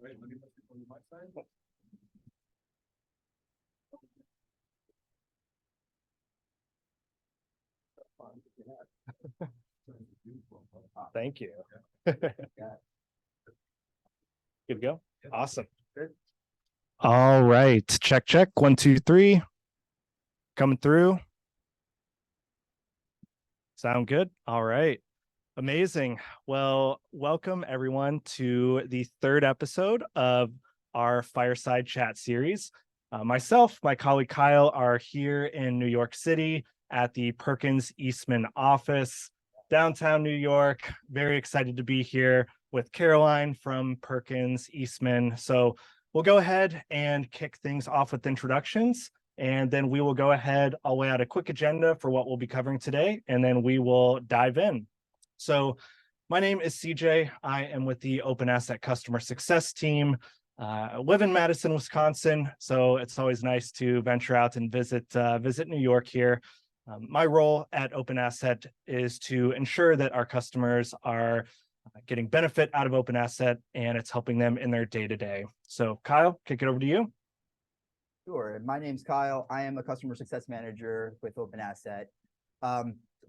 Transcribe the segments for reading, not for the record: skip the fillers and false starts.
Right, let me put it on my side. Thank you. Good to go. Awesome. Good. All right. Check, check. 1, 2, 3. Coming through. Sound good? All right. Amazing. Well, welcome everyone to the third episode of our Fireside Chat series. Myself, my colleague Kyle are here in New York City at the Perkins Eastman office, downtown New York. Very excited to be here with Caroline from Perkins Eastman. So we'll go ahead and kick things off with introductions. And then we will go ahead, I'll lay out a quick agenda for what we'll be covering today, and then we will dive in. So my name is CJ. I am with the OpenAsset customer success team. I live in Madison, Wisconsin, so it's always nice to venture out and visit New York here. My role at OpenAsset is to ensure that our customers are getting benefit out of OpenAsset, and it's helping them in their day-to-day. So Kyle, kick it over to you. Sure. My name's Kyle. I am a customer success manager with OpenAsset.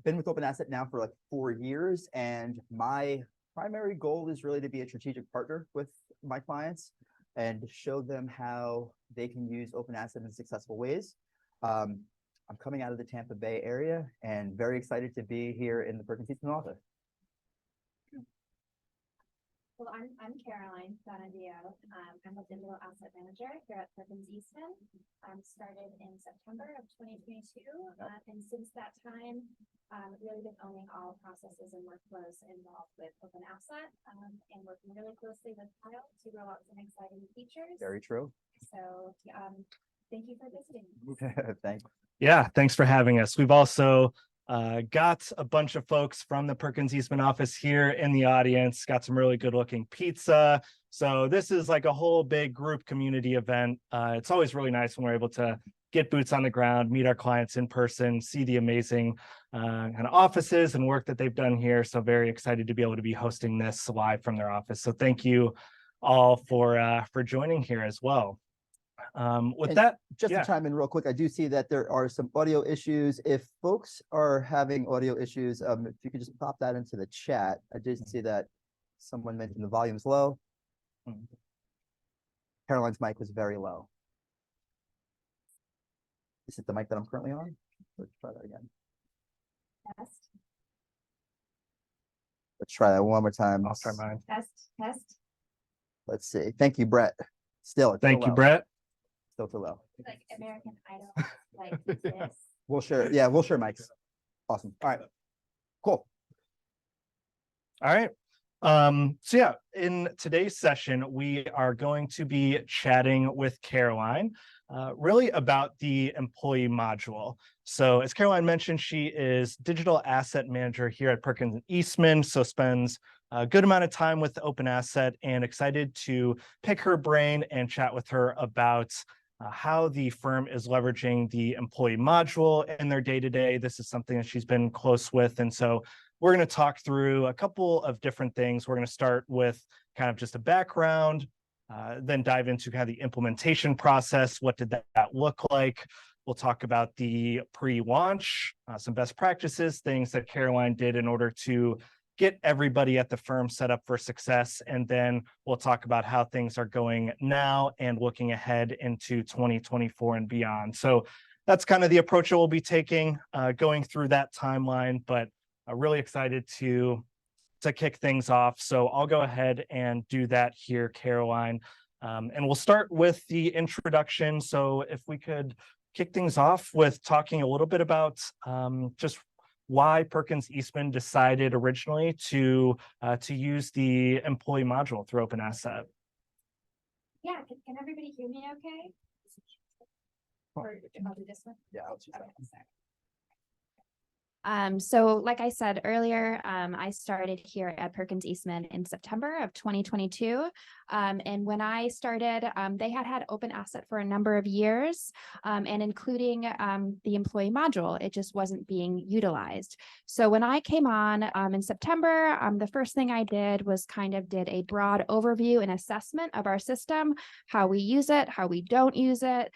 Been with OpenAsset now for like 4 years, and my primary goal is really to be a strategic partner with my clients and show them how they can use OpenAsset in successful ways. I'm coming out of the Tampa Bay area and very excited to be here in the Perkins Eastman office. Well, I'm Caroline Donadio. I'm a digital asset manager here at Perkins Eastman. Started in September of 2022, and since that time, really been owning all processes and workflows involved with OpenAsset, and working really closely with Kyle to roll out some exciting features. Very true. So, thank you for visiting. Thanks. Yeah, thanks for having us. We've also got a bunch of folks from the Perkins Eastman office here in the audience, got some really good looking pizza. So this is like a whole big group community event. It's always really nice when we're able to get boots on the ground, meet our clients in person, see the amazing kind of offices and work that they've done here. So very excited to be able to be hosting this live from their office. So thank you all for joining here as well. To chime in real quick, I do see that there are some audio issues. If folks are having audio issues, if you could just pop that into the chat. I did see that someone mentioned the volume's low. Caroline's mic was very low. Is it the mic that I'm currently on? Let's try that again. Test. Let's try that one more time. I'll try mine. Test. Let's see. Thank you, Brett. Still, it's Thank you, Brett. Still too low. Like American Idol, like this. We'll share. Yeah, we'll share mics. Awesome. All right. Cool. All right. So yeah, in today's session, we are going to be chatting with Caroline, really about the employee module. So as Caroline mentioned, she is digital asset manager here at Perkins Eastman, so spends a good amount of time with OpenAsset, and excited to pick her brain and chat with her about how the firm is leveraging the employee module in their day-to-day. This is something that she's been close with. And so we're going to talk through a couple of different things. We're going to start with kind of just a background, then dive into kind of the implementation process. What did that look like? We'll talk about the pre-launch, some best practices, things that Caroline did in order to get everybody at the firm set up for success. And then we'll talk about how things are going now and looking ahead into 2024 and beyond. So that's kind of the approach that we'll be taking, going through that timeline, but really excited to kick things off. So I'll go ahead and do that here, Caroline. And we'll start with the introduction. So if we could kick things off with talking a little bit about just why Perkins Eastman decided originally to use the employee module through OpenAsset. Yeah, can everybody hear me okay? Or if I'll do this one? Yeah, I'll choose that. Okay, sorry. So like I said earlier, I started here at Perkins Eastman in September of 2022. And when I started, they had OpenAsset for a number of years, and including the employee module, it just wasn't being utilized. So when I came on in September, the first thing I did was did a broad overview and assessment of our system, how we use it, how we don't use it,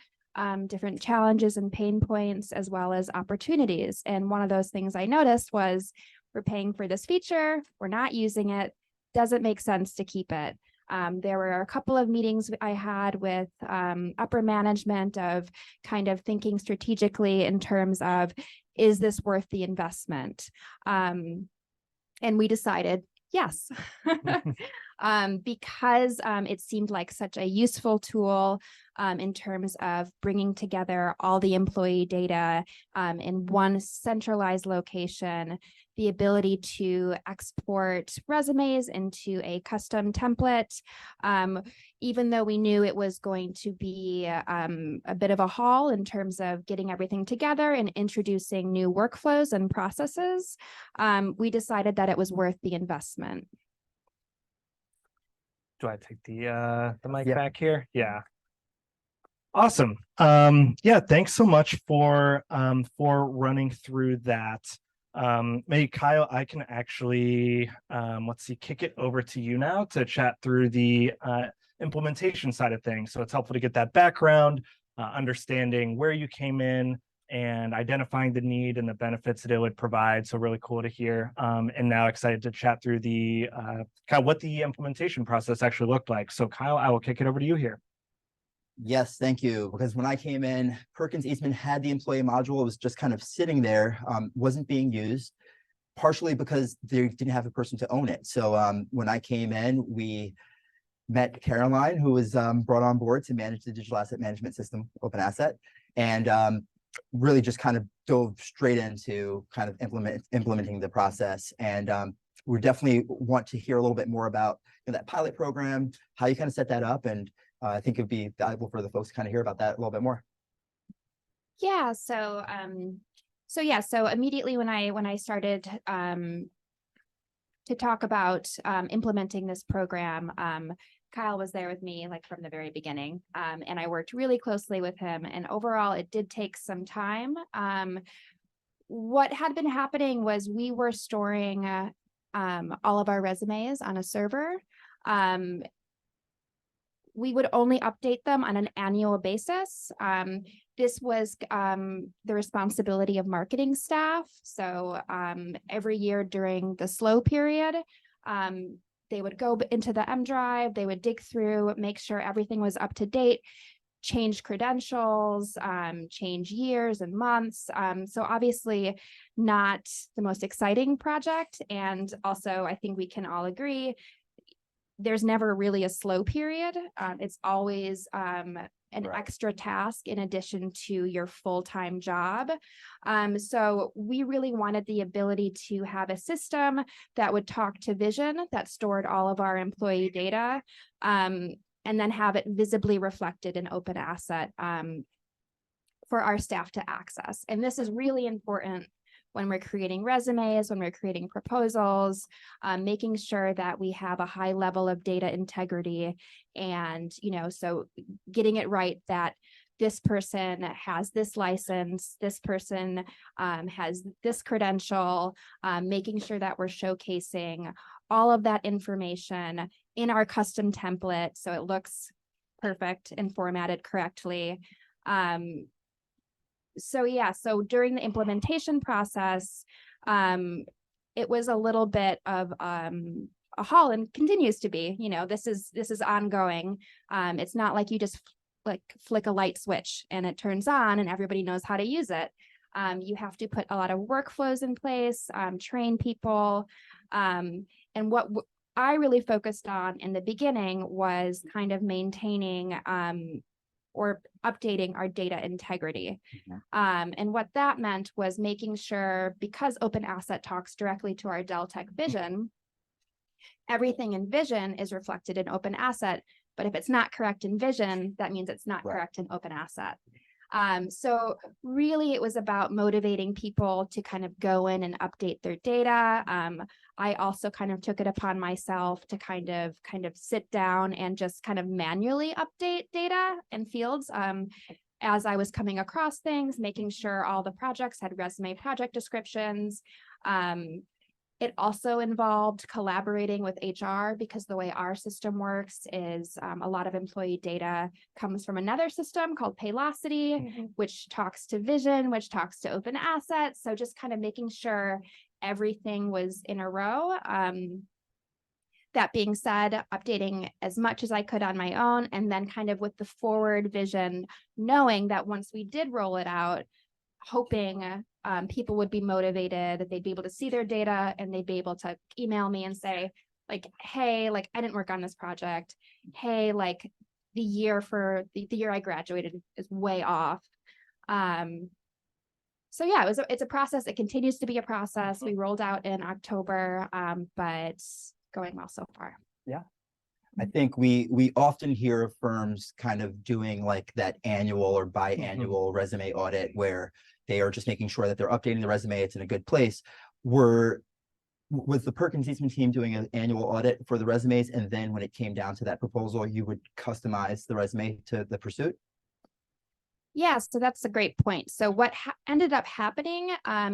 different challenges and pain points, as well as opportunities. And one of those things I noticed was we're paying for this feature, we're not using it, doesn't make sense to keep it. There were a couple of meetings I had with upper management of thinking strategically in terms of, is this worth the investment? And we decided yes, because it seemed like such a useful tool in terms of bringing together all the employee data in one centralized location, the ability to export resumes into a custom template. Even though we knew it was going to be a bit of a haul in terms of getting everything together and introducing new workflows and processes, we decided that it was worth the investment. Do I take the mic Yeah. back here? Yeah. Awesome. Yeah, thanks so much for running through that. Maybe Kyle, I can actually let's see, kick it over to you now to chat through the implementation side of things. So it's helpful to get that background, understanding where you came in and identifying the need and the benefits that it would provide. So really cool to hear. And now excited to chat through the what the implementation process actually looked like. So Kyle, I will kick it over to you here. Yes, thank you. Because when I came in, Perkins Eastman had the employee module. It was just sitting there, wasn't being used, partially because they didn't have a person to own it. So when I came in, we met Caroline, who was brought on board to manage the digital asset management system, OpenAsset, and really just dove straight into implementing the process. And we definitely want to hear a little bit more about that pilot program, how you set that up, and I think it'd be valuable for the folks to hear about that a little bit more. Yeah. So immediately when I started to talk about implementing this program, Kyle was there with me from the very beginning, and I worked really closely with him. And overall, it did take some time. What had been happening was we were storing all of our resumes on a server. We would only update them on an annual basis. This was the responsibility of marketing staff. So every year during the slow period, they would go into the M drive, they would dig through, make sure everything was up to date, change credentials, change years and months. So obviously not the most exciting project. And also, I think we can all agree, there's never really a slow period. It's always an extra task in addition to your full-time job. So we really wanted the ability to have a system that would talk to Vision, that stored all of our employee data, and then have it visibly reflected in OpenAsset for our staff to access. And this is really important when we're creating resumes, when we're creating proposals, making sure that we have a high level of data integrity, and, so getting it right that this person has this license, this person has this credential, making sure that we're showcasing all of that information in our custom template so it looks perfect and formatted correctly. So during the implementation process, it was a little bit of a haul, and continues to be. This is ongoing. It's not like you just flick a light switch and it turns on and everybody knows how to use it. You have to put a lot of workflows in place, train people, and what I really focused on in the beginning was maintaining or updating our data integrity. And what that meant was making sure, because OpenAsset talks directly to our Deltek Vision, everything in Vision is reflected in OpenAsset, but if it's not correct in Vision, that means it's not correct in OpenAsset. So really it was about motivating people to kind of go in and update their data. I also kind of took it upon myself to kind of sit down and just kind of manually update data and fields. As I was coming across things, making sure all the projects had resume project descriptions. It also involved collaborating with HR because the way our system works is a lot of employee data comes from another system called Paylocity, which talks to Vision, which talks to OpenAsset. So just kind of making sure everything was in a row. That being said, updating as much as I could on my own, and then kind of with the forward vision, knowing that once we did roll it out, hoping people would be motivated, that they'd be able to see their data and they'd be able to email me and say, like, hey, like I didn't work on this project. Hey, like the year I graduated is way off. So yeah, it's a process. It continues to be a process. We rolled out in October, but going well so far. Yeah. I think we often hear of firms kind of doing like that annual or biannual resume audit where they are just making sure that they're updating the resume, it's in a good place. Was the Perkins Eastman team doing an annual audit for the resumes, and then when it came down to that proposal, you would customize the resume to the pursuit? Yeah, so that's a great point. So what ended up happening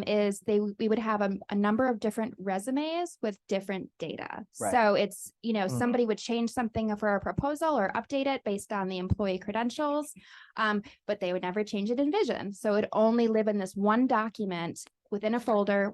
is we would have a number of different resumes with different data. Right. So it's, somebody would change something for a proposal or update it based on the employee credentials, but they would never change it in Vision. So it'd only live in this one document within a folder.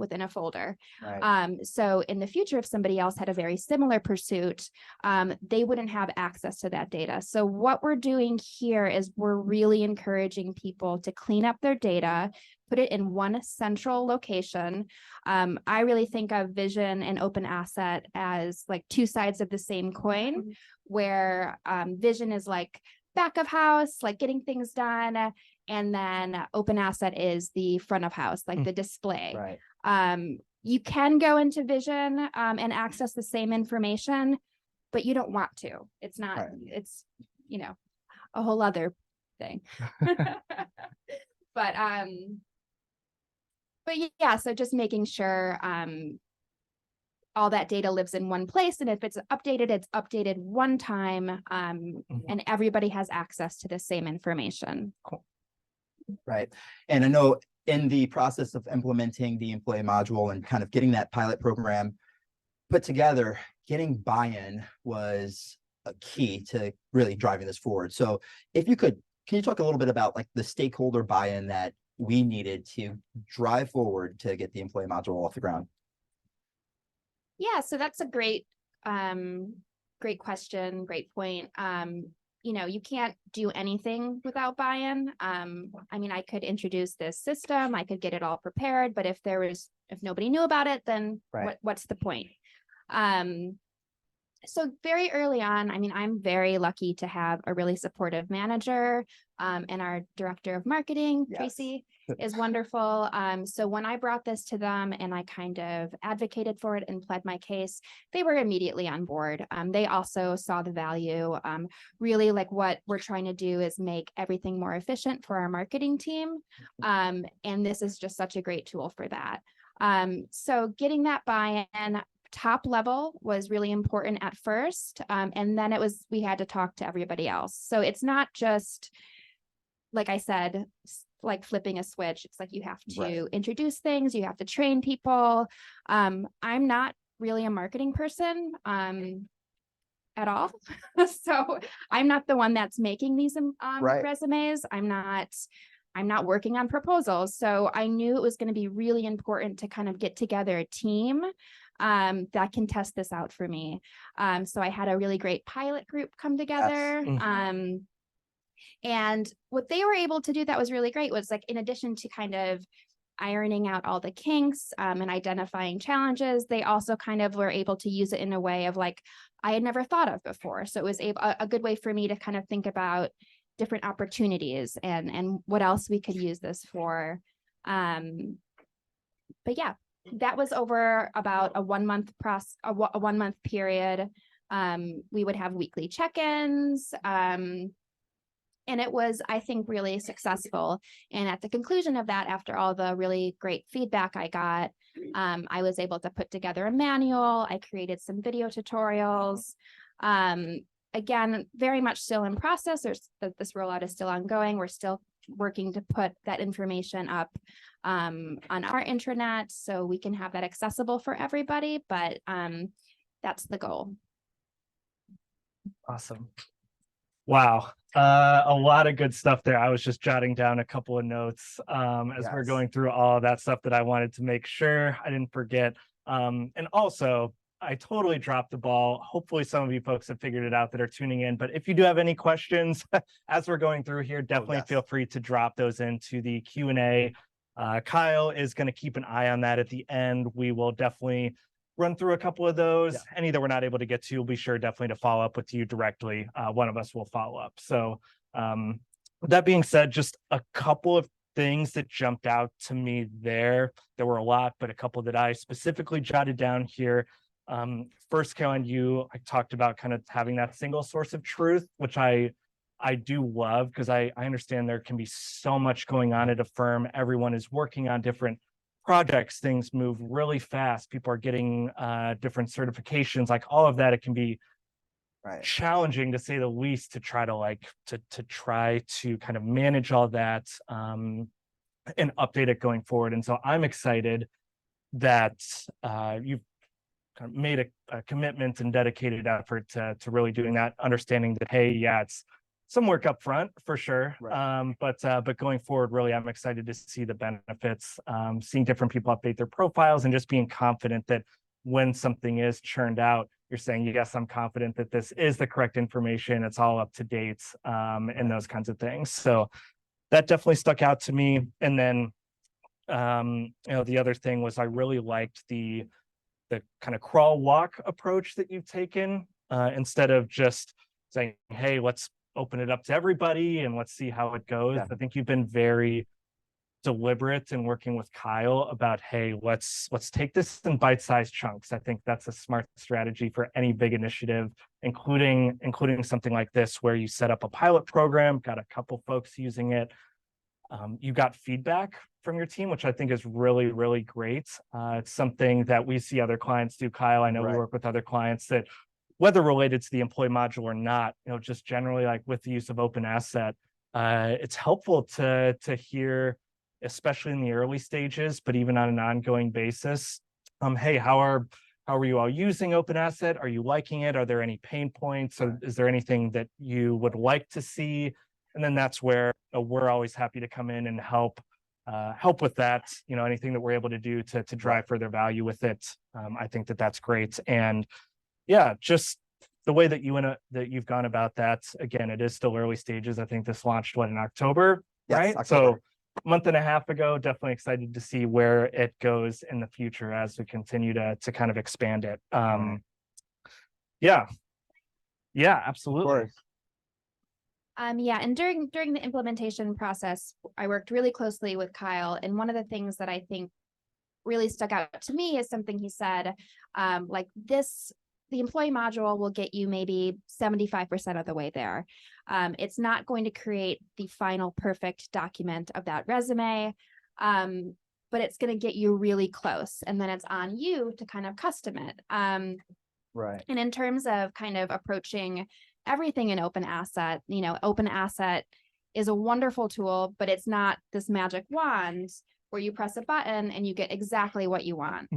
Right. So in the future, if somebody else had a very similar pursuit, they wouldn't have access to that data. So what we're doing here is we're really encouraging people to clean up their data, put it in one central location. I really think of Vision and OpenAsset as like two sides of the same coin, where Vision is like back of house, like getting things done. And then OpenAsset is the front of house, like the display. Right. You can go into Vision and access the same information, but you don't want to. It's not, Right. it's, a whole other thing. But yeah, so just making sure all that data lives in one place. And if it's updated one time, and everybody has access to the same information. Cool. Right. And I know in the process of implementing the employee module and kind of getting that pilot program put together, getting buy-in was a key to really driving this forward. So if you could, can you talk a little bit about like the stakeholder buy-in that we needed to drive forward to get the employee module off the ground? Yeah, so that's a great question, great point. You can't do anything without buy-in. I mean, I could introduce this system, I could get it all prepared, but if nobody knew about it, then right. what's the point? So very early on, I mean, I'm very lucky to have a really supportive manager, and our director of marketing, Yes. Tracy, is wonderful. So when I brought this to them and I kind of advocated for it and pled my case, they were immediately on board. They also saw the value. Really, like what we're trying to do is make everything more efficient for our marketing team. And this is just such a great tool for that. So getting that buy-in, top level was really important at first. And then we had to talk to everybody else. So it's not just, like I said, like flipping a switch. It's like you have to introduce things, you have to train people. I'm not really a marketing person at all. So I'm not the one that's making these resumes. I'm not working on proposals. So I knew it was going to be really important to kind of get together a team that can test this out for me. So I had a really great pilot group come together. Yes. And what they were able to do that was really great was like, in addition to kind of ironing out all the kinks and identifying challenges, they also kind of were able to use it in a way of like, I had never thought of before. So it was a good way for me to kind of think about different opportunities and what else we could use this for. But yeah, that was over about a 1 month a 1 month period. We would have weekly check-ins. And it was, I think, really successful. And at the conclusion of that, after all the really great feedback I got, I was able to put together a manual. I created some video tutorials. Again, very much still in process. This rollout is still ongoing. We're still working to put that information up on our intranet so we can have that accessible for everybody. But that's the goal. Awesome. Wow. A lot of good stuff there. I was just jotting down a couple of notes as we're Yes. going through all of that stuff that I wanted to make sure I didn't forget. And also, I totally dropped the ball. Hopefully some of you folks have figured it out that are tuning in. But if you do have any questions as we're going through here, definitely feel free to drop those into the Q&A. Kyle is going to keep an eye on that at the end. We will definitely run through a couple of those. Yeah. Any that we're not able to get to, we'll be sure definitely to follow up with you directly. One of us will follow up. So with that being said, just a couple of things that jumped out to me there. There were a lot, but a couple that I specifically jotted down here. First, Caroline, I talked about kind of having that single source of truth, which I do love because I understand there can be so much going on at a firm. Everyone is working on different projects. Things move really fast. People are getting different certifications, like all of that. It can be challenging to say the least to try to try to kind of manage all that and update it going forward. And so I'm excited that you've kind of made a commitment and dedicated effort to really doing that, understanding that, hey, yeah, it's some work up front for sure. Right. But going forward, really, I'm excited to see the benefits, seeing different people update their profiles and just being confident that when something is churned out, you're saying, yes, I'm confident that this is the correct information. It's all up to date and those kinds of things. So that definitely stuck out to me. And then, the other thing was I really liked the kind of crawl walk approach that you've taken instead of just saying, hey, let's open it up to everybody and let's see how it goes. Yeah. I think you've been very deliberate in working with Kyle about, hey, let's take this in bite-sized chunks. I think that's a smart strategy for any big initiative, including something like this, where you set up a pilot program, got a couple folks using it. You got feedback from your team, which I think is really, really great. It's something that we see other clients do, Kyle. I know we work with other clients that, whether related to the employee module or not, just generally like with the use of OpenAsset, it's helpful to hear, especially in the early stages, but even on an ongoing basis. Hey, how are you all using OpenAsset? Are you liking it? Are there any pain points? Or is there anything that you would like to see? And then that's where we're always happy to come in and help with that. Anything that we're able to do to drive further value with it. I think that's great. And yeah, just the way that you've gone about that. Again, it is still early stages. I think this launched in October, right? October. So a month and a half ago. Definitely excited to see where it goes in the future as we continue to kind of expand it. Yeah, absolutely. And during the implementation process, I worked really closely with Kyle. And one of the things that I think really stuck out to me is something he said, the employee module will get you maybe 75% of the way there. It's not going to create the final perfect document of that resume, but it's going to get you really close. And then it's on you to kind of custom it. Right. And in terms of kind of approaching everything in OpenAsset, OpenAsset is a wonderful tool, but it's not this magic wand where you press a button and you get exactly what you want.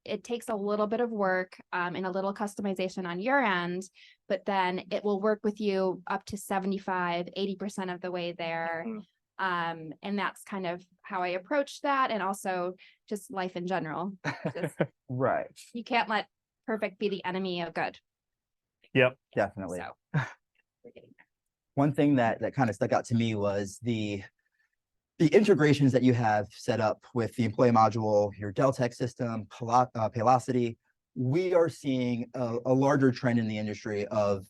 It takes a little bit of work and a little customization on your end, but then it will work with you up to 75, 80% of the way there. And that's kind of how I approach that. And also just life in general. Right. You can't let perfect be the enemy of good. Yep. Definitely. So we're getting there. One thing that kind of stuck out to me was the integrations that you have set up with the employee module, your Deltek system, Paylocity. We are seeing a larger trend in the industry of,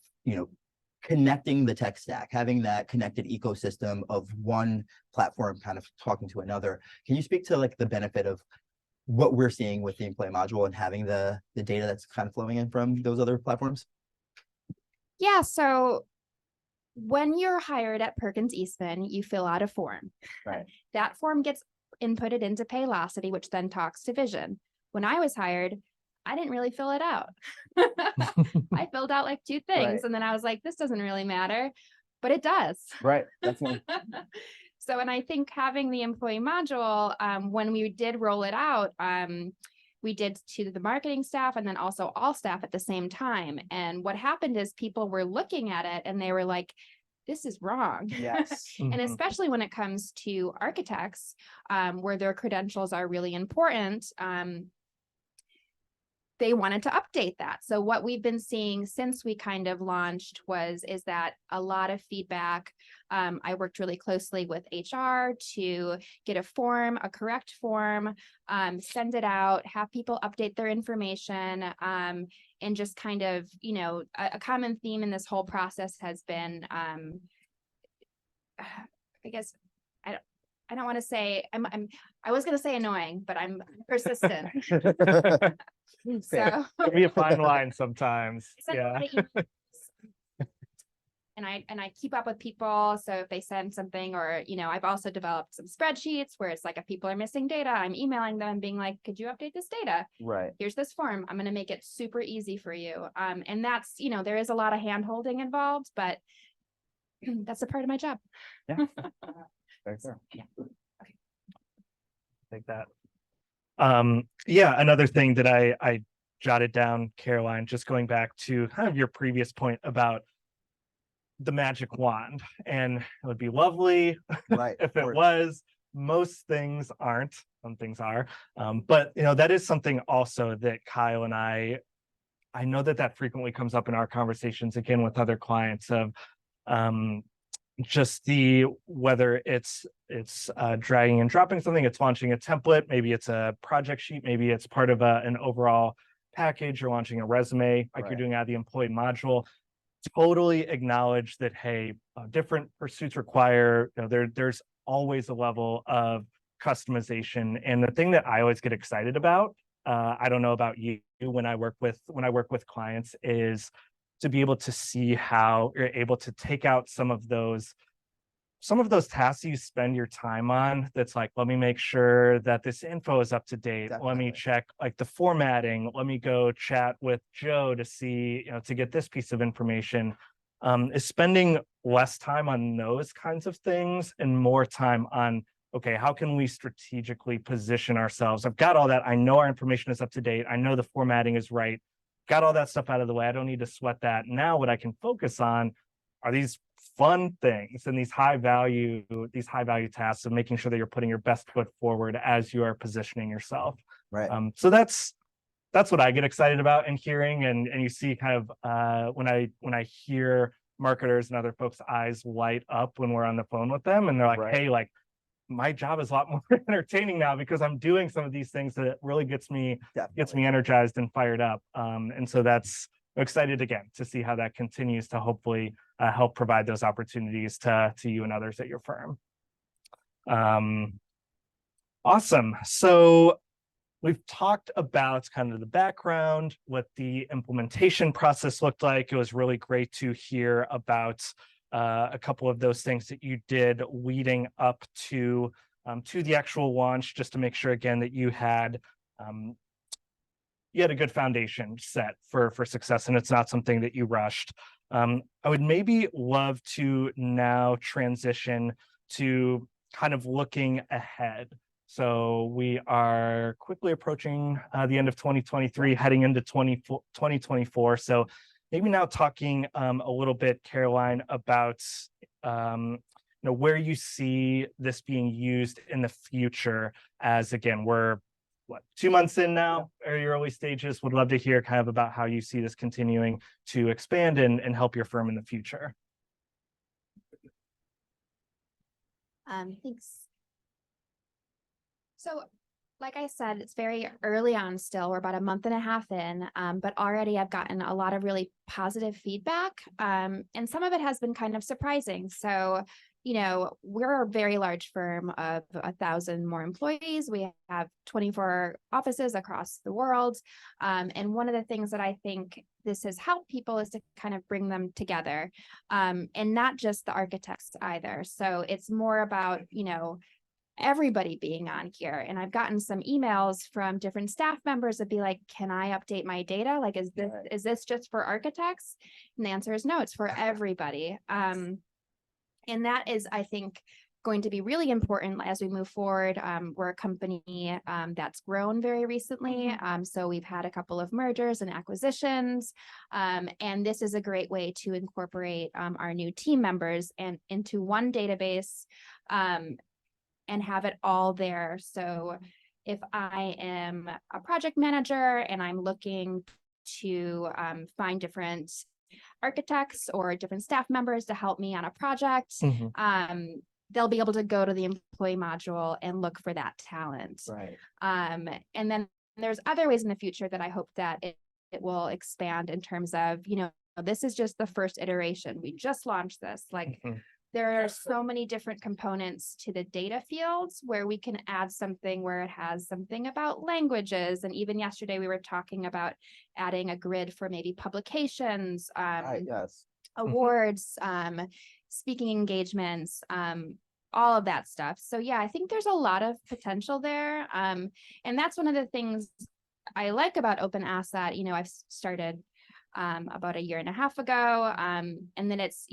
connecting the tech stack, having that connected ecosystem of one platform kind of talking to another. Can you speak to the benefit of what we're seeing with the employee module and having the data that's kind of flowing in from those other platforms? Yeah, so when you're hired at Perkins Eastman, you fill out a form. Right. That form gets inputted into Paylocity, which then talks to Vision. When I was hired, I didn't really fill it out. I filled out like 2 things, Right. and then I was like, this doesn't really matter, but it does. Right. Definitely. So, and I think having the employee module, when we did roll it out, we did to the marketing staff and then also all staff at the same time. And what happened is people were looking at it and they were like, this is wrong. Yes. And Mhm. especially when it comes to architects, where their credentials are really important, they wanted to update that. So what we've been seeing since we kind of launched is that a lot of feedback. I worked really closely with HR to get a form, a correct form, send it out, have people update their information, and just kind of, a common theme in this whole process has been, I guess, I don't want to say, I was going to say annoying, but I'm persistent. So Can be a fine line sometimes. send a Yeah. lot of emails. And I keep up with people. So if they send something, or, I've also developed some spreadsheets where it's like, if people are missing data, I'm emailing them being like, could you update this data? Right. Here's this form. I'm going to make it super easy for you. And that's, there is a lot of hand holding involved, but that's a part of my job. Yeah. Very fair. Take that. Yeah, another thing that I jotted down, Caroline, just going back to kind of your previous point about the magic wand, and it would be lovely Right. if of it course. was. Most things aren't, some things are. But that is something also that Kyle and I know that frequently comes up in our conversations again with other clients of just whether it's dragging and dropping something, it's launching a template, maybe it's a project sheet, maybe it's part of an overall package, or launching a resume like you're Right. doing out of the employee module. Totally acknowledge that, hey, different pursuits require, there's always a level of customization. And the thing that I always get excited about, I don't know about you, when I work with clients, is to be able to see how you're able to take out some of those tasks you spend your time on. That's like, let me make sure that this info is up to date. Let me Definitely. check like the formatting. Let me go chat with Joe to see, to get this piece of information. Is spending less time on those kinds of things and more time on, okay, how can we strategically position ourselves? I've got all that. I know our information is up to date. I know the formatting is right. Got all that stuff out of the way. I don't need to sweat that. Now what I can focus on are these fun things and these high value tasks of making sure that you're putting your best foot forward as you are positioning yourself. Right. So that's what I get excited about and hearing, and you see kind of when I hear marketers and other folks' eyes light up when we're on the phone with them, and they're like, Right. hey, like my job is a lot more entertaining now because I'm doing some of these things that really gets me Definitely. energized and fired up. And so I'm excited again to see how that continues to hopefully help provide those opportunities to you and others at your firm. Awesome. So we've talked about kind of the background, what the implementation process looked like. It was really great to hear about a couple of those things that you did leading up to the actual launch, just to make sure again that you had a good foundation set for success, and it's not something that you rushed. I would maybe love to now transition to kind of looking ahead. So we are quickly approaching the end of 2023, heading into 2024. So maybe now talking a little bit, Caroline, about where you see this being used in the future. As again, we're 2 months in now, very early stages. Would love to hear kind of about how you see this continuing to expand and help your firm in the future. Thanks. So, like I said, it's very early on still. We're about a month and a half in, but already I've gotten a lot of really positive feedback. And some of it has been kind of surprising. So, we're a very large firm of 1,000 more employees. We have 24 offices across the world. And one of the things that I think this has helped people is to kind of bring them together, and not just the architects either. So it's more about, everybody being on here. And I've gotten some emails from different staff members that be like, can I update my data? Like, is this just for architects? And the answer is no, it's for everybody. And that is, I think, going to be really important as we move forward. We're a company that's grown very recently. So we've had a couple of mergers and acquisitions. And this is a great way to incorporate our new team members and into one database, and have it all there. So if I am a project manager and I'm looking to find different architects or different staff members to help me on a project, they'll be able to go to the employee module and look for that talent. Right. And then there's other ways in the future that I hope that it will expand in terms of, this is just the first iteration. We just launched this. Like, there are so many different components to the data fields where we can add something where it has something about languages. And even yesterday we were talking about adding a grid for maybe publications, Yes. awards, speaking engagements, all of that stuff. So yeah, I think there's a lot of potential there. And that's one of the things I like about OpenAsset. I've started about 1.5 years ago. And then it's,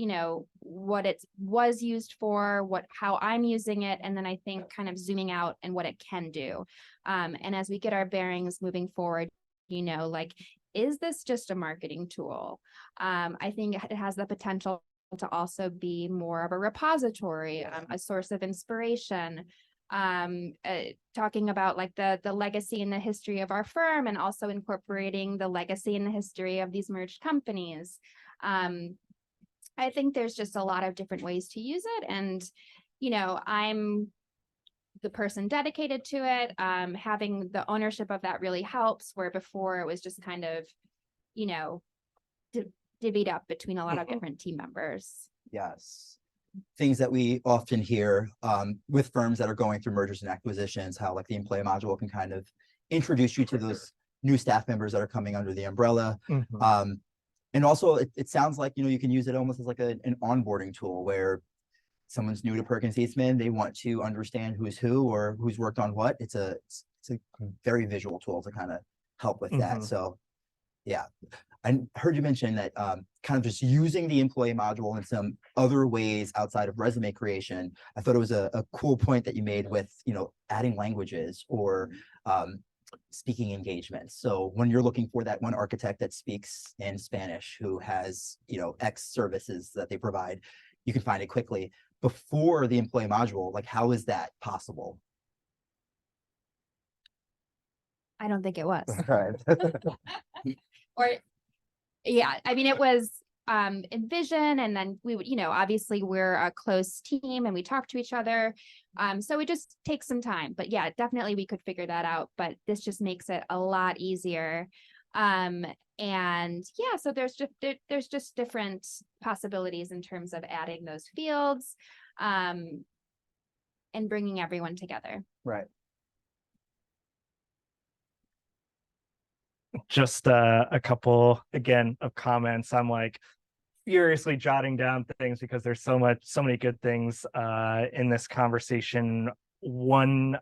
what it was used for, how I'm using it. And then I think kind of zooming out and what it can do. And as we get our bearings moving forward, is this just a marketing tool? I think it has the potential to also be more of a repository, a source of inspiration, talking about like the legacy and the history of our firm, and also incorporating the legacy and the history of these merged companies. I think there's just a lot of different ways to use it. And, I'm the person dedicated to it. Having the ownership of that really helps, where before it was just kind of, divvied up between a lot of different team members. Yes. Things that we often hear with firms that are going through mergers and acquisitions, how like the employee module can kind of introduce you to those new staff members that are coming under the umbrella. And also it sounds like, you can use it almost as like an onboarding tool, where someone's new to Perkins Eastman, they want to understand who's who or who's worked on what. It's a very visual tool to kind of help with that. So yeah. I heard you mention that kind of just using the employee module in some other ways outside of resume creation. I thought it was a cool point that you made with, adding languages or speaking engagements. So when you're looking for that one architect that speaks in Spanish, who has, X services that they provide, you can find it quickly. Before the employee module, like, how is that possible? I don't think it was. Right. Or yeah, I mean, it was Envision, and then we would, obviously we're a close team and we talk to each other. So it just takes some time, but yeah, definitely we could figure that out, but this just makes it a lot easier. And yeah, so there's just different possibilities in terms of adding those fields, and bringing everyone together. Right. Just a couple again of comments. I'm like furiously jotting down things because there's so many good things in this conversation. One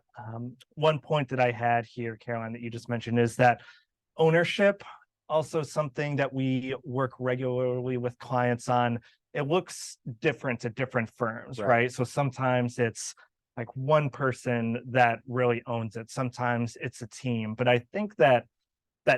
point that I had here, Caroline, that you just mentioned, is that ownership, also something that we work regularly with clients on. It looks different at different firms, right? So sometimes it's like one person that really owns it. Sometimes it's a team, but I think that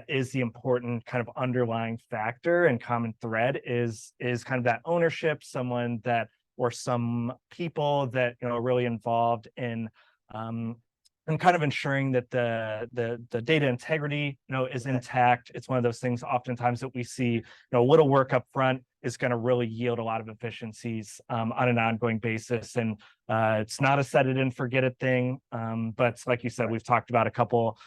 is the important kind of underlying factor and common thread is kind of that ownership, someone that, or some people that, are really involved in and kind of ensuring that the data integrity, is intact. It's one of those things oftentimes that we see, a little work up front is going to really yield a lot of efficiencies on an ongoing basis. And it's not a set it and forget it thing. But like you said, we've talked about a couple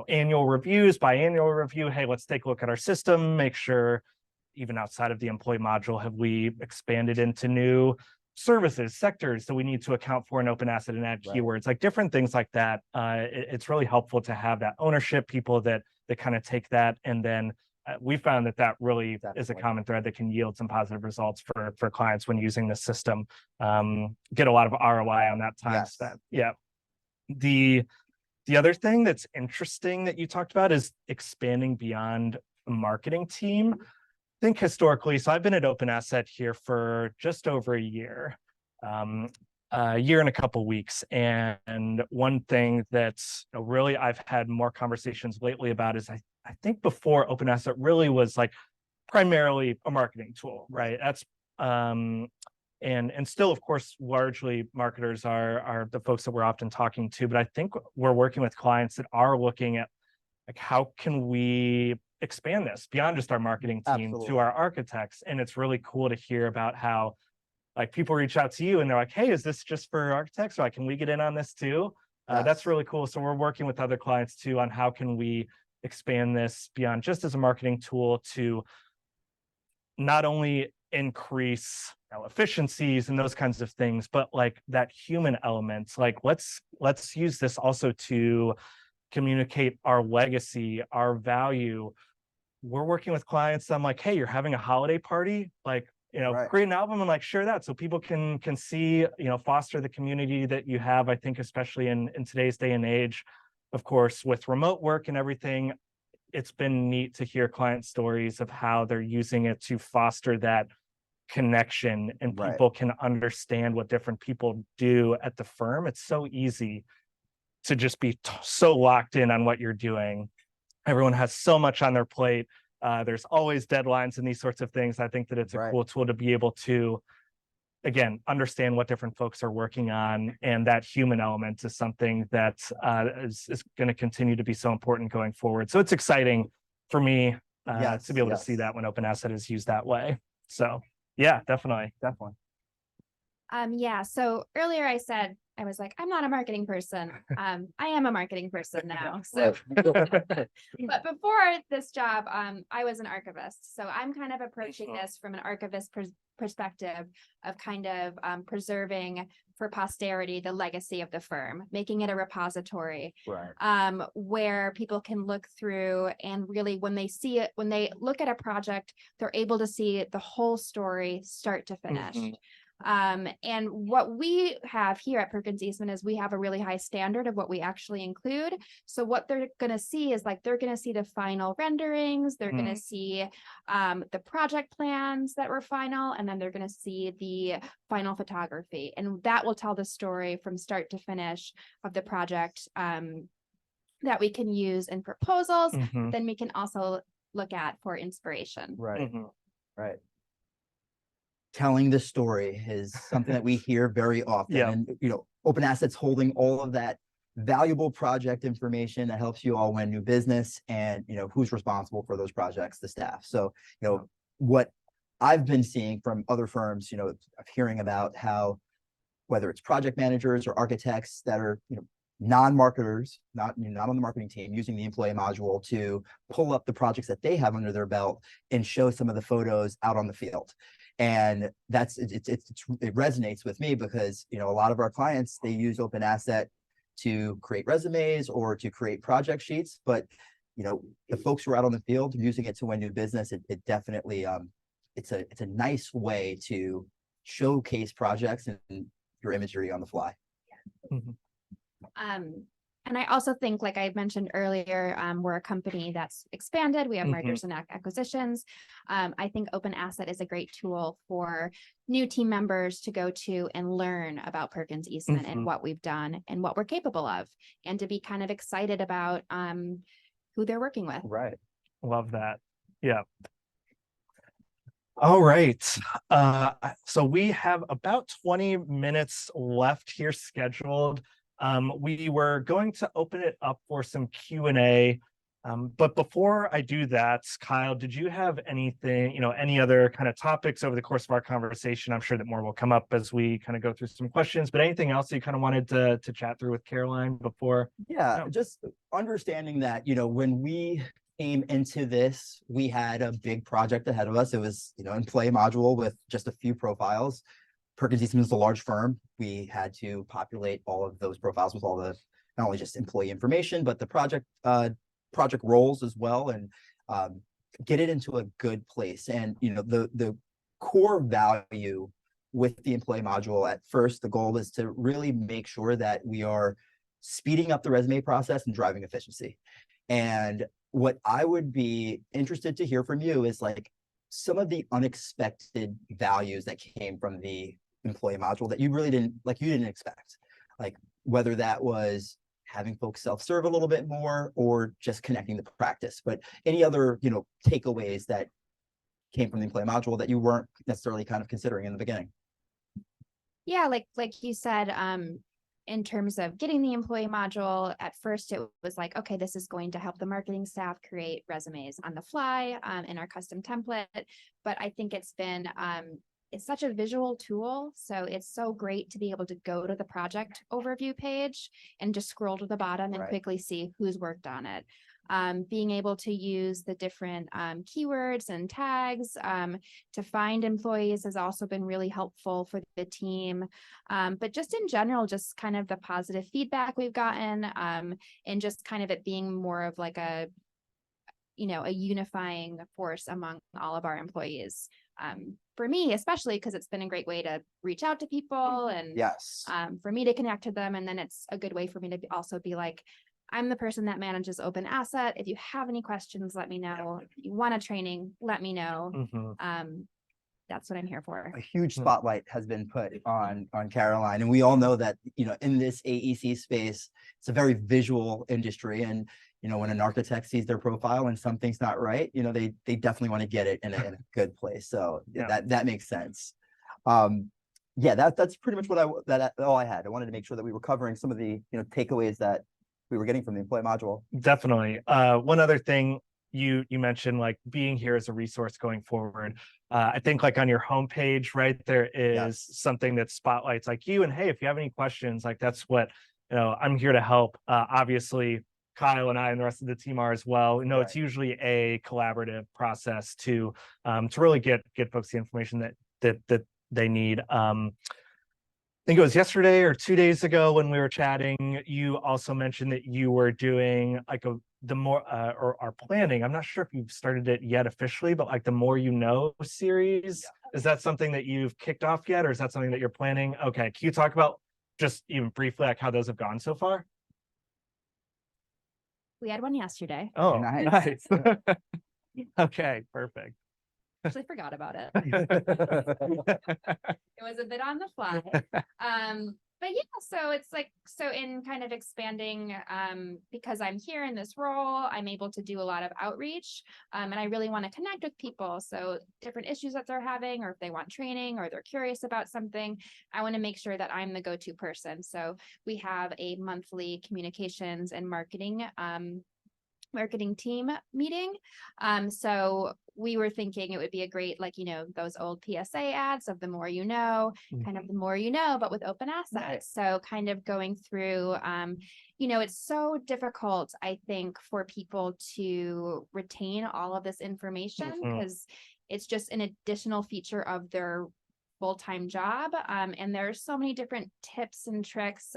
annual reviews, biannual review. Hey, let's take a look at our system, make sure even outside of the employee module, have we expanded into new services, sectors that we need to account for in OpenAsset and add Right. keywords, like different things like that. It's really helpful to have that ownership, people that kind of take that, and then we found that really is a Definitely. common thread that can yield some positive results for clients when using the system. Get a lot of ROI on that time Yes. spent. Yeah. The other thing that's interesting that you talked about is expanding beyond a marketing team. I think historically, so I've been at OpenAsset here for just over a year and a couple weeks. And one thing that's really I've had more conversations lately about is I think before OpenAsset really was like primarily a marketing tool, right? That's and still, of course, largely marketers are the folks that we're often talking to. But I think we're working with clients that are looking at like how can we expand this beyond just our marketing team Absolutely. to our architects. And it's really cool to hear about how like people reach out to you and they're like, hey, is this just for architects? Or like, can we get in on this too? Yes. That's really cool. So we're working with other clients too on how can we expand this beyond just as a marketing tool to not only increase efficiencies and those kinds of things, but like that human element. Like let's use this also to communicate our legacy, our value. We're working with clients. I'm like, hey, you're having a holiday party, like, Right. create an album and like share that so people can see, foster the community that you have. I think especially in today's day and age, of course, with remote work and everything, it's been neat to hear client stories of how they're using it to foster that connection and Right. people can understand what different people do at the firm. It's so easy to just be so locked in on what you're doing. Everyone has so much on their plate. There's always deadlines and these sorts of things. I think that it's a Right. cool tool to be able to, again, understand what different folks are working on. And that human element is something that is going to continue to be so important going forward. So it's exciting for me Yes, to be able yes. to see that when OpenAsset is used that way. So yeah, definitely. Yeah, so earlier I said, I was like, I'm not a marketing person. I am a marketing person now. So, but before this job, I was an archivist. So I'm kind of approaching this from an archivist perspective of kind of preserving for posterity the legacy of the firm, making it a repository Right. where people can look through and really when they see it, when they look at a project, they're able to see the whole story start to finish. Mhm. And what we have here at Perkins Eastman is we have a really high standard of what we actually include. So what they're going to see is like, they're going to see the final renderings, they're going to see the project plans that were final, and then they're going to see the final photography. And that will tell the story from start to finish of the project that we can use in proposals. Mhm. Then we can also look at for inspiration. Right. Mhm. Right. Telling the story is something that we hear very often. Yeah. And, OpenAsset's holding all of that valuable project information that helps you all win new business and, who's responsible for those projects, the staff. So, what I've been seeing from other firms, of hearing about how, whether it's project managers or architects that are, non-marketers, not on the marketing team, using the employee module to pull up the projects that they have under their belt and show some of the photos out on the field. And it resonates with me because, a lot of our clients, they use OpenAsset to create resumes or to create project sheets. But, the folks who are out on the field using it to win new business, it definitely, it's a nice way to showcase projects and your imagery on the fly. Mhm. And I also think, like I mentioned earlier, we're a company that's expanded. We have Mhm. mergers and acquisitions. I think OpenAsset is a great tool for new team members to go to and learn about Perkins Eastman and what we've done and what we're capable of, and to be kind of excited about who they're working with. Right. Love that. Yeah. All right. So we have about 20 minutes left here scheduled. We were going to open it up for some Q&A. But before I do that, Kyle, did you have anything, any other kind of topics over the course of our conversation? I'm sure that more will come up as we kind of go through some questions, but anything else you kind of wanted to chat through with Caroline before? Yeah, just understanding that, when we came into this, we had a big project ahead of us. It was, employee module with just a few profiles. Perkins Eastman is a large firm. We had to populate all of those profiles with all the, not only just employee information, but the project roles as well, and get it into a good place. And the core value with the employee module, at first, the goal is to really make sure that we are speeding up the resume process and driving efficiency. And what I would be interested to hear from you is like some of the unexpected values that came from the employee module that you really didn't expect, like whether that was having folks self-serve a little bit more or just connecting the practice, but any other takeaways that came from the employee module that you weren't necessarily kind of considering in the beginning. Yeah, like you said, in terms of getting the employee module, at first it was like, okay, this is going to help the marketing staff create resumes on the fly in our custom template. But I think it's been, it's such a visual tool. So it's so great to be able to go to the project overview page and just scroll to the bottom and quickly see who's worked on it. Being able to use the different keywords and tags to find employees has also been really helpful for the team. But just in general, just kind of the positive feedback we've gotten and just kind of it being more of like a unifying force among all of our employees. For me, especially because it's been a great way to reach out to people and for me to connect to them. And then it's a good way for me to also be like, I'm the person that manages OpenAsset. If you have any questions, let me know. If you want a training, let me know. That's what I'm here for. A huge spotlight has been put on Caroline, and we all know that in this AEC space, it's a very visual industry, and when an architect sees their profile and something's not right, they definitely want to get it in a good place. So that makes sense. That's pretty much what all I had. I wanted to make sure that we were covering some of the takeaways that we were getting from the employee module. Definitely. One other thing you mentioned, like being here as a resource going forward. I think like on your homepage, right, there is something that spotlights like you, and hey, if you have any questions, like that's what I'm here to help. Obviously Kyle and I and the rest of the team are as well. It's usually a collaborative process to really get folks the information that they need. I think it was yesterday or 2 days ago when we were chatting, you also mentioned that you were doing like the more or are planning. I'm not sure if you've started it yet officially, but like the More You Know series. Is that something that you've kicked off yet, or is that something that you're planning? Okay, can you talk about just even briefly like how those have gone so far? We had one yesterday. Oh, nice. Okay, perfect. Actually forgot about it. It was a bit on the fly. But yeah, so it's like, so in kind of expanding, because I'm here in this role, I'm able to do a lot of outreach, and I really want to connect with people. So different issues that they're having, or if they want training, or they're curious about something, I want to make sure that I'm the go-to person. So we have a monthly communications and marketing team meeting. So we were thinking it would be a great, like, those old PSA ads of the more you know, kind of the more you know, but with OpenAsset. So kind of going through, it's so difficult, I think, for people to retain all of this information because it's just an additional feature of their full-time job. And there are so many different tips and tricks.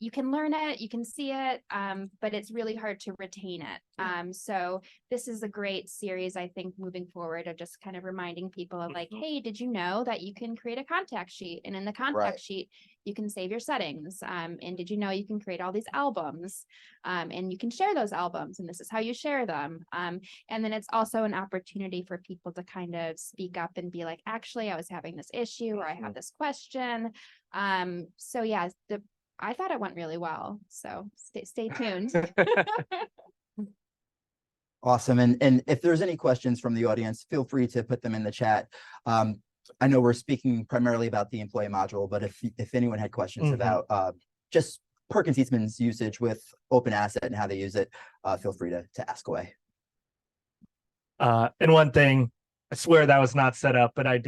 You can learn it, you can see it, but it's really hard to retain it. So this is a great series, I think, moving forward, of just kind of reminding people of like, hey, did you know that you can create a contact sheet? And in the contact sheet, you can save your settings. And did you know you can create all these albums? And you can share those albums, and this is how you share them. And then it's also an opportunity for people to kind of speak up and be like, actually, I was having this issue, or I have this question. So yeah, I thought it went really well. So stay tuned. Awesome. And if there's any questions from the audience, feel free to put them in the chat. I know we're speaking primarily about the employee module, but if anyone had questions about just Perkins Eastman's usage with OpenAsset and how they use it, feel free to ask away. And one thing, I swear that was not set up, but I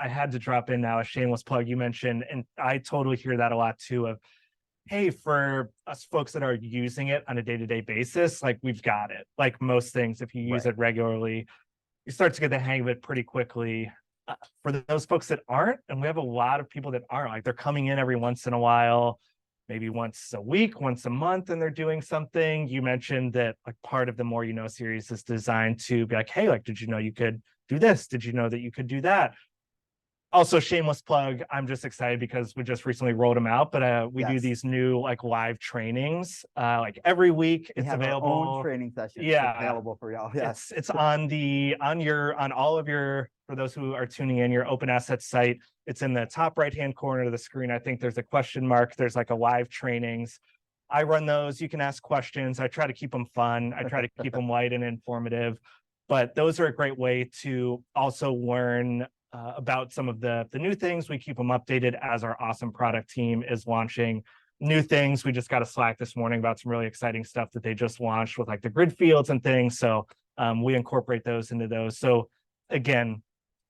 had to drop in now a shameless plug you mentioned, and I totally hear that a lot too, of hey, for us folks that are using it on a day-to-day basis, like we've got it. Like most things, if you use it regularly, you start to get the hang of it pretty quickly. for those folks that aren't, and we have a lot of people that aren't, like they're coming in every once in a while, maybe once a week, once a month, and they're doing something. You mentioned that like part of the More You Know series is designed to be like, hey, like, did you know you could do this? Did you know that you could do that? Also, shameless plug, I'm just excited because we just recently rolled them out, but we do Yes. these new like live trainings like every week. We It's have our available. own training sessions Yeah. available for y'all. Yes. It's on all of your, for those who are tuning in, your OpenAsset site. It's in the top right-hand corner of the screen. I think there's a question mark. There's like a live trainings. I run those. You can ask questions. I try to keep them fun. I try to keep them light and informative, but those are a great way to also learn about some of the new things. We keep them updated as our awesome product team is launching new things. We just got a Slack this morning about some really exciting stuff that they just launched with like the grid fields and things. So we incorporate those into those. So again,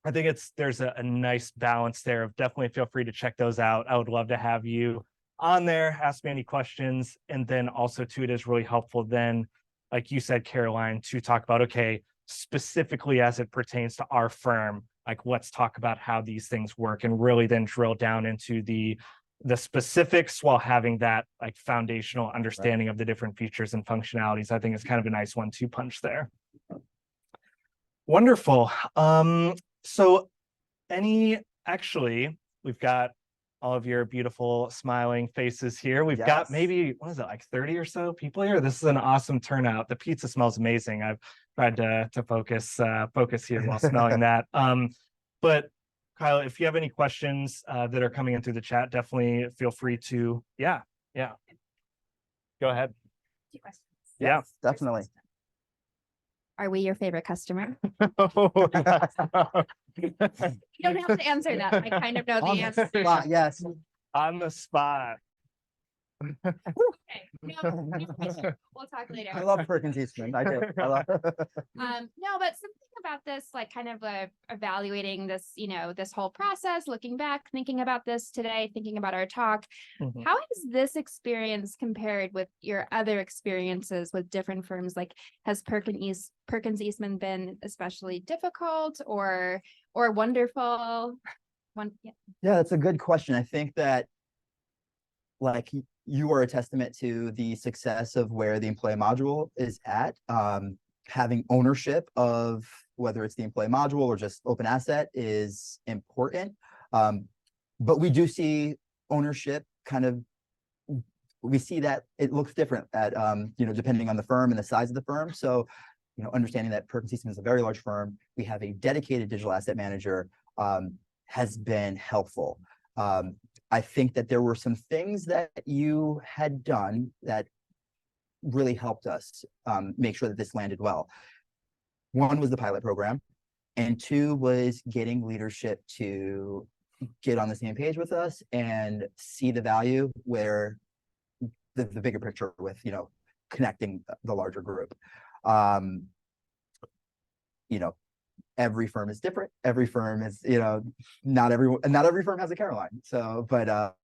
I think there's a nice balance there of definitely feel free to check those out. I would love to have you on there, ask me any questions. And then also too, it is really helpful then, like you said, Caroline, to talk about, okay, specifically as it pertains to our firm, like let's talk about how these things work and really then drill down into the specifics while having that like foundational understanding of the different features and functionalities. I think it's kind of a nice 1-2 punch there. Wonderful. So actually, we've got all of your beautiful smiling faces here. We've got maybe, what is it, like 30 or so people here? This is an awesome turnout. The pizza smells amazing. I've tried to focus here while smelling that. But Kyle, if you have any questions that are coming in through the chat, definitely feel free to, yeah. Go ahead. Two questions. Yeah, definitely. Are we your favorite customer? You You don't have to answer that. I kind of know the On answer. the spot, yes. On the spot. Okay. No question. We'll talk later. I love Perkins Eastman. I do. I love. No, but something about this, like kind of evaluating this, this whole process, looking back, thinking about this today, thinking about our talk. Mhm. How has this experience compared with your other experiences with different firms? Like, has Perkins Eastman been especially difficult or wonderful? Yeah, that's a good question. I think that like you are a testament to the success of where the employee module is at. Having ownership of whether it's the employee module or just OpenAsset is important. But we do see ownership we see that it looks different at, depending on the firm and the size of the firm. So, understanding that Perkins Eastman is a very large firm, we have a dedicated digital asset manager has been helpful. I think that there were some things that you had done that really helped us make sure that this landed well. One was the pilot program, and two was getting leadership to get on the same page with us and see the value where the bigger picture with, connecting the larger group. Every firm is different. Every firm is, not every firm has a Caroline. So, but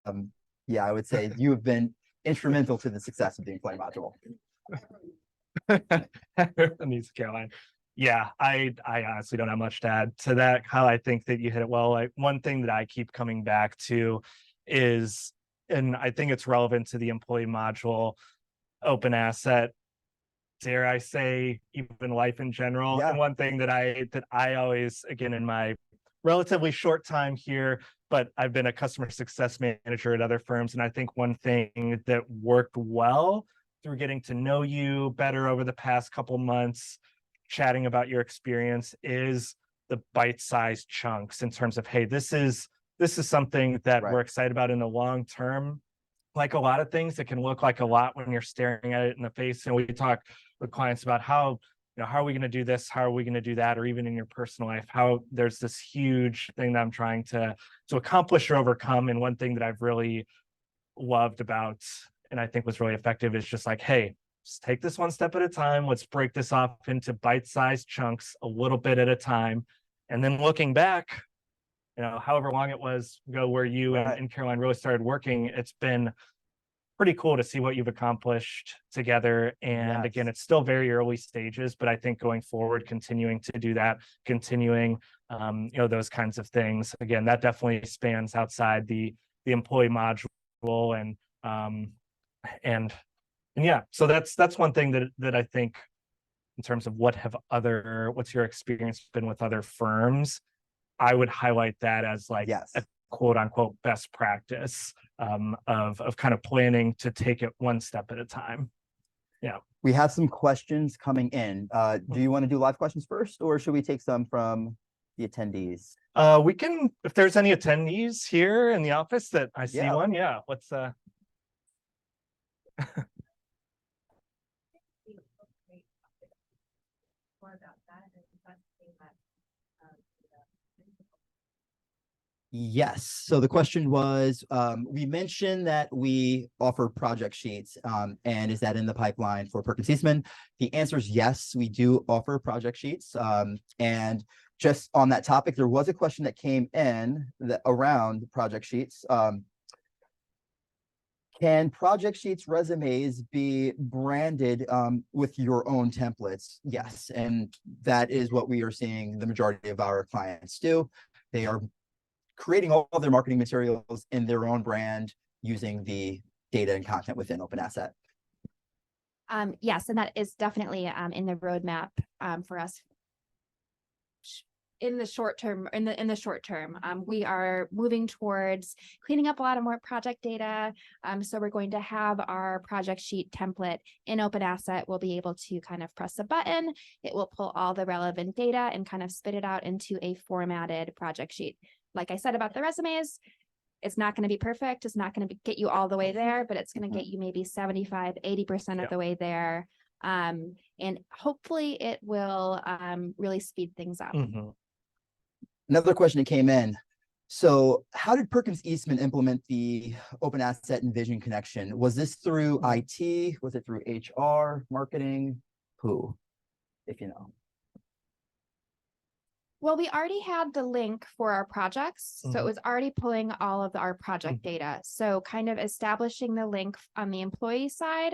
yeah, I would say you have been instrumental to the success of the employee module. Needs Caroline. Yeah, I honestly don't have much to add to that, Kyle. I think that you hit it well. Like one thing that I keep coming back to is, and I think it's relevant to the employee module, OpenAsset, dare I say, even life in general. Yeah. And one thing that I always, again, in my relatively short time here, but I've been a customer success manager at other firms. And I think one thing that worked well through getting to know you better over the past couple months, chatting about your experience, is the bite-sized chunks in terms of, hey, this is something that we're excited about in the long term. Like a lot of things, it can look like a lot when you're staring at it in the face. And we talk with clients about how are we going to do this? How are we going to do that? Or even in your personal life, how there's this huge thing that I'm trying to accomplish or overcome. And one thing that I've really loved about, and I think was really effective, is just like, hey, just take this one step at a time. Let's break this off into bite-sized chunks a little bit at a time. And then looking back, however long it was ago where you and Caroline really started working, it's been pretty cool to see what you've accomplished together. And again, it's still very early stages, but I think going forward, continuing to do that, continuing, those kinds of things. Again, that definitely spans outside the employee module and yeah, so that's one thing that I think in terms of what's your experience been with other firms, I would highlight that as like a quote unquote best practice of kind of planning to take it one step at a time. Yeah. We have some questions coming in. Do you want to do live questions first, or should we take some from the attendees? We can, if there's any attendees here in the office that I see one. Yeah. Let's Yes. So the question was, we mentioned that we offer project sheets, and is that in the pipeline for Perkins Eastman? The answer is yes, we do offer project sheets. And just on that topic, there was a question that came in around project sheets. Can project sheets resumes be branded with your own templates? Yes. And that is what we are seeing the majority of our clients do. They are creating all of their marketing materials in their own brand using the data and content within OpenAsset. Yes, and that is definitely in the roadmap for us in the short term. In the short term, we are moving towards cleaning up a lot of more project data. So we're going to have our project sheet template in OpenAsset. We'll be able to kind of press a button. It will pull all the relevant data and kind of spit it out into a formatted project sheet. Like I said about the resumes, it's not going to be perfect. It's not going to get you all the way there, but it's going to get you maybe 75, 80% of the way there. And hopefully it will really speed things up. Another question that came in. So how did Perkins Eastman implement the OpenAsset and Vision connection? Was this through IT? Was it through HR, marketing? Who, if you know? Well, we already had the link for our projects, so it was already pulling all of our project data. So kind of establishing the link on the employee side,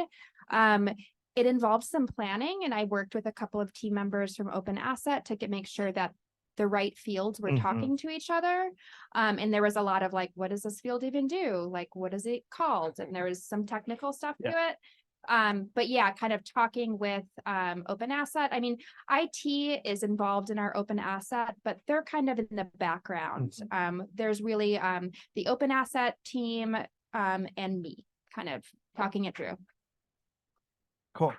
it involves some planning, and I worked with a couple of team members from OpenAsset to make sure that the right fields were talking to each other. And there was a lot of like, what does this field even do? Like, what is it called? And there was some technical stuff to it. But yeah, kind of talking with OpenAsset. I mean, IT is involved in our OpenAsset, but they're kind of in the background. There's really the OpenAsset team and me kind of talking it through. Cool.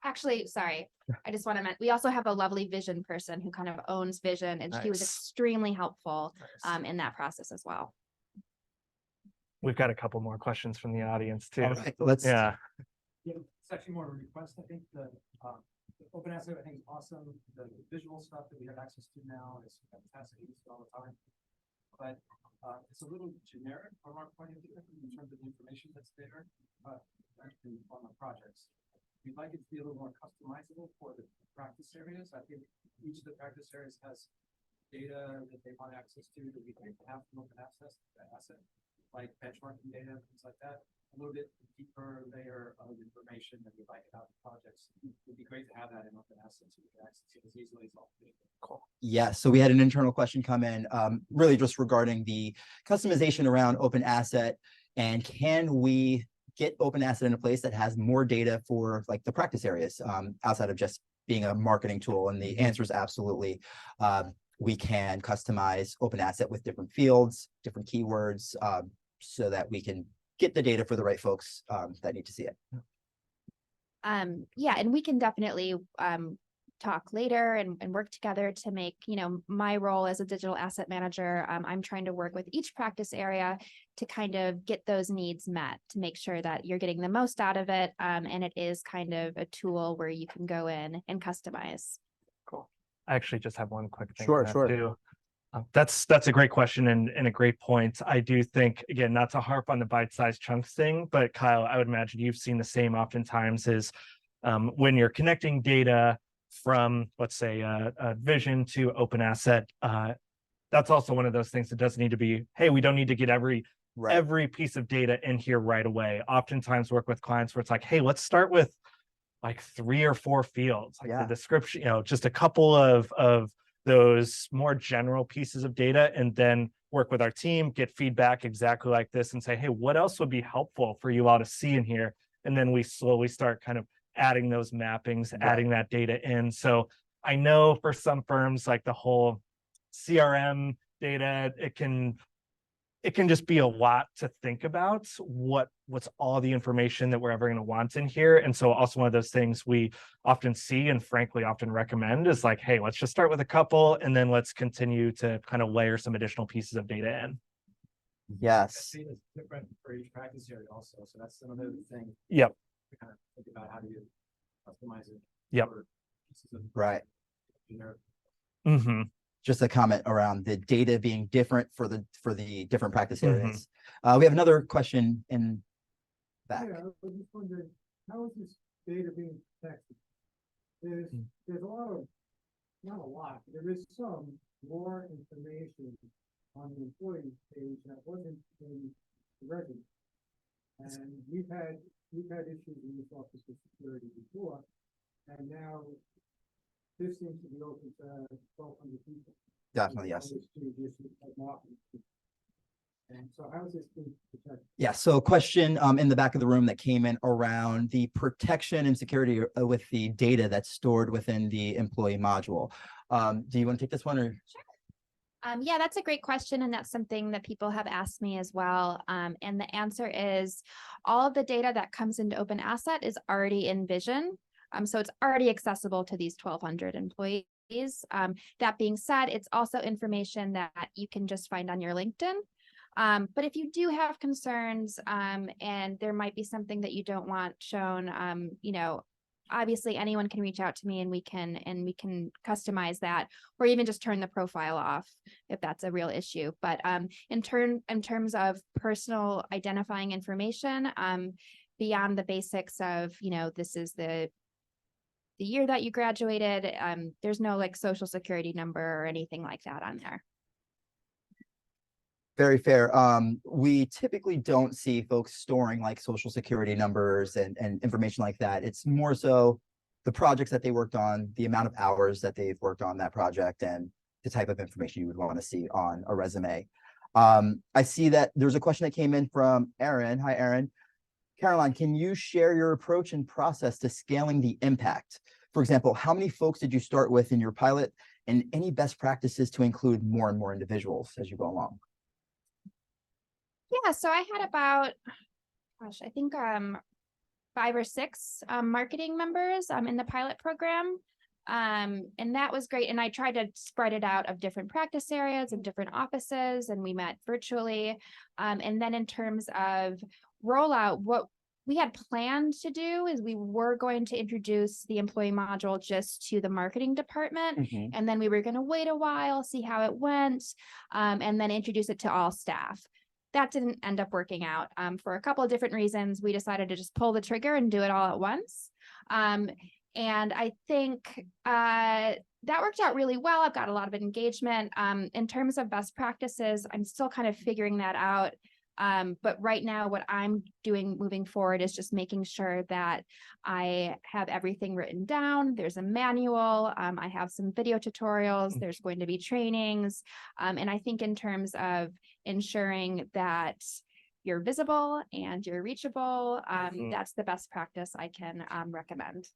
Actually, sorry, I just want to mention, we also have a lovely Vision person who kind of owns Vision, and she was extremely helpful in that process as well. We've got a couple more questions from the audience too. All right, let's. Yeah, it's actually more of a request. I think the OpenAsset, I think, is awesome. The visual stuff that we have access to now is fantastic. We use it all the time, but it's a little generic from our point of view in terms of the information that's there on the projects. We'd like it to be a little more customizable for the practice areas. I think each of the practice areas has data that they want access to that we can have from OpenAsset, like benchmarking data, things like that. A little bit deeper layer of information that we'd like about the projects. It would be great to have that in OpenAsset so we can access it as easily as possible. Cool. Yes, so we had an internal question come in, really just regarding the customization around OpenAsset, and can we get OpenAsset in a place that has more data for like the practice areas outside of just being a marketing tool? And the answer is absolutely. We can customize OpenAsset with different fields, different keywords, so that we can get the data for the right folks that need to see it. Yeah, and we can definitely talk later and work together to make, my role as a digital asset manager. I'm trying to work with each practice area to kind of get those needs met, to make sure that you're getting the most out of it. And it is kind of a tool where you can go in and customize. Cool. I actually just have one quick thing. Sure. Too. That's a great question and a great point. I do think, again, not to harp on the bite-sized chunks thing, but Kyle, I would imagine you've seen the same oftentimes is when you're connecting data from, let's say, a Vision to OpenAsset, that's also one of those things that doesn't need to be, hey, we don't need to get every Right. every piece of data in here right away. Oftentimes work with clients where it's like, hey, let's start with like 3 or 4 fields, like Yeah. the description, just a couple of those more general pieces of data, and then work with our team, get feedback exactly like this, and say, hey, what else would be helpful for you all to see in here? And then we slowly start kind of adding those mappings, adding that data in. So I know for some firms, like the whole CRM data, it can just be a lot to think about what's all the information that we're ever going to want in here. And so also one of those things we often see and frankly often recommend is like, hey, let's just start with a couple and then let's continue to kind of layer some additional pieces of data in. Yes. Data is different for each practice area also, so that's another thing. Yep. To kind of think about how do you customize it. Yep. for pieces of Right. generic. Mm-hmm. Just a comment around the data being different for the different practice Mhm. areas. We have another question in back. Yeah, I was just wondering, how is this data being protected? There's a lot of, not a lot, there is some more information on the employee page that wasn't in the resume. And we've had issues in this office with security before, and now this seems to be open to 1,200 people. Definitely, yes. Always to this type of marketing. And so how is this being protected? Yeah, so a question in the back of the room that came in around the protection and security with the data that's stored within the employee module. Do you want to take this one or? Yeah, that's a great question. And that's something that people have asked me as well. And the answer is all of the data that comes into OpenAsset is already in Vision. So it's already accessible to these 1,200 employees. That being said, it's also information that you can just find on your LinkedIn. But if you do have concerns and there might be something that you don't want shown, obviously anyone can reach out to me and we can customize that, or even just turn the profile off if that's a real issue. But in terms of personal identifying information, beyond the basics of, this is the year that you graduated, there's no like social security number or anything like that on there. Very fair. We typically don't see folks storing like social security numbers and information like that. It's more so the projects that they worked on, the amount of hours that they've worked on that project, and the type of information you would want to see on a resume. I see that there's a question that came in from Aaron. Hi, Aaron. Caroline, can you share your approach and process to scaling the impact? For example, how many folks did you start with in your pilot, and any best practices to include more and more individuals as you go along? Yeah, so I had about, I think 5 or 6 marketing members in the pilot program. And that was great. And I tried to spread it out of different practice areas and different offices, and we met virtually. And then in terms of rollout, what we had planned to do is we were going to introduce the employee module just to the marketing department. And then we were going to wait a while, see how it went, and then introduce it to all staff. That didn't end up working out for a couple of different reasons. We decided to just pull the trigger and do it all at once. And I think that worked out really well. I've got a lot of engagement. In terms of best practices, I'm still kind of figuring that out. But right now, what I'm doing moving forward is just making sure that I have everything written down. There's a manual. I have some video tutorials. There's going to be trainings. And I think in terms of ensuring that you're visible and you're reachable, that's the best practice I can recommend.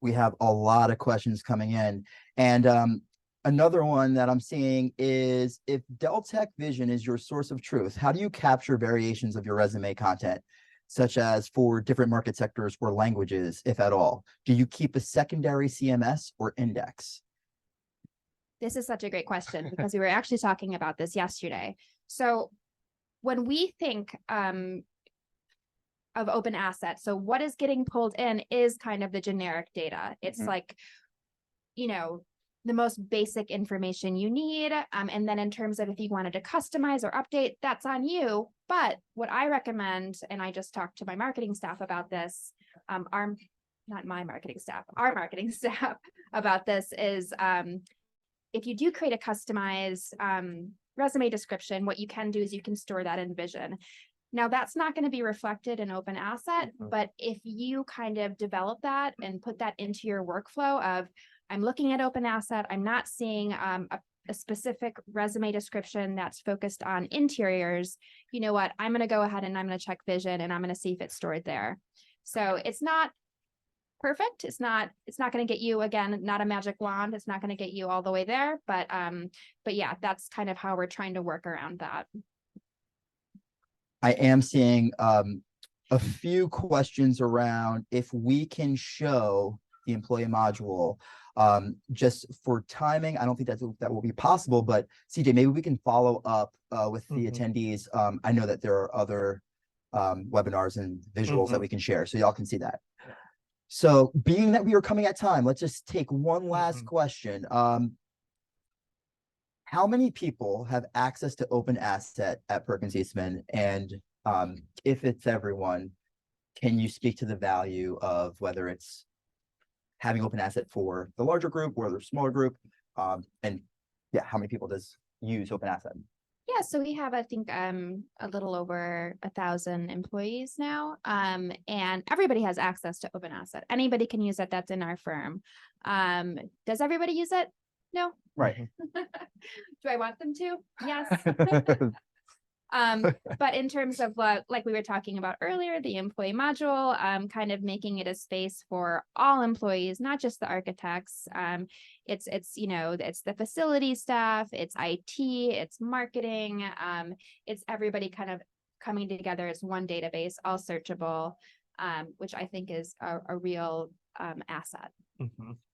We have a lot of questions coming in. And another one that I'm seeing is, if Deltec Vision is your source of truth, how do you capture variations of your resume content, such as for different market sectors or languages, if at all? Do you keep a secondary CMS or index? This is such a great question because we were actually talking about this yesterday. So when we think of OpenAsset, so what is getting pulled in is kind of the generic data. It's like, the most basic information you need. And then in terms of if you wanted to customize or update, that's on you. But what I recommend, and I just talked to my marketing staff about this, our marketing staff about this is, if you do create a customized resume description, what you can do is you can store that in Vision. Now, that's not going to be reflected in OpenAsset, but if you kind of develop that and put that into your workflow of, I'm looking at OpenAsset, I'm not seeing a specific resume description that's focused on interiors, you know what, I'm going to go ahead and I'm going to check Vision and I'm going to see if it's stored there. So it's not perfect. It's not going to get you, again, not a magic wand. It's not going to get you all the way there, but yeah, that's kind of how we're trying to work around that. I am seeing a few questions around if we can show the employee module. Just for timing, I don't think that will be possible, but CJ, maybe we can follow up with the attendees. I know that there are other webinars and visuals that we can share, so y'all can see that. So being that we are coming at time, let's just take one last question. How many people have access to OpenAsset at Perkins Eastman? And if it's everyone, can you speak to the value of whether it's having OpenAsset for the larger group or the smaller group? And yeah, how many people does use OpenAsset? Yeah, so we have, I think, a little over 1,000 employees now, and everybody has access to OpenAsset. Anybody can use it that's in our firm. Does everybody use it? No. Right. Do I want them to? Yes. But in terms of like we were talking about earlier, the employee module, kind of making it a space for all employees, not just the architects. It's you know, it's the facility staff, it's IT, it's marketing, it's everybody kind of coming together as one database, all searchable, which I think is a real asset.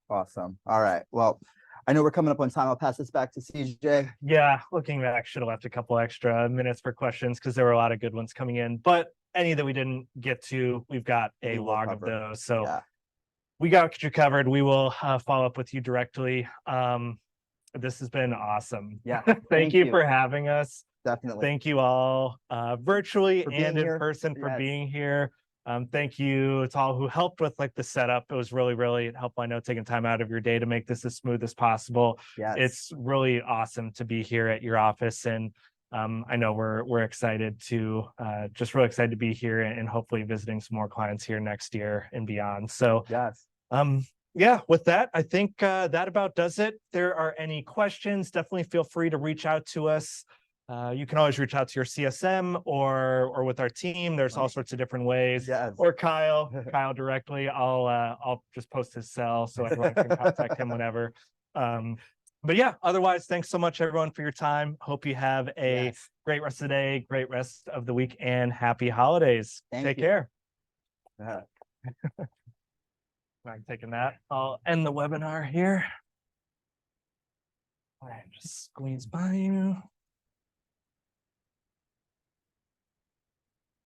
Awesome. All right. Well, I know we're coming up on time. I'll pass this back to CJ. Yeah, looking back, should have left a couple extra minutes for questions because there were a lot of good ones coming in. But any that we didn't get to, we've got a log of those. So Yeah. we got you covered. We will follow up with you directly. This has been awesome. Yeah. Thank you for having us. Definitely. Thank you all virtually For and being in here. person for Yes. being here. Thank you to all who helped with like the setup. It was really helpful. I know taking time out of your day to make this as smooth as possible. Yes. It's really awesome to be here at your office, and I know we're excited to just really excited to be here and hopefully visiting some more clients here next year and beyond. So Yes. yeah, with that, I think that about does it. If there are any questions, definitely feel free to reach out to us. You can always reach out to your CSM or with our team. There's all sorts of different ways. Yes. Or Kyle directly. I'll just post his cell so everyone can contact him whenever. But yeah, otherwise, thanks so much everyone for your time. Hope you have a great rest of the day, great rest of the week, and happy holidays. Take care. I'm taking that. I'll end the webinar here. All right, just squeeze by you.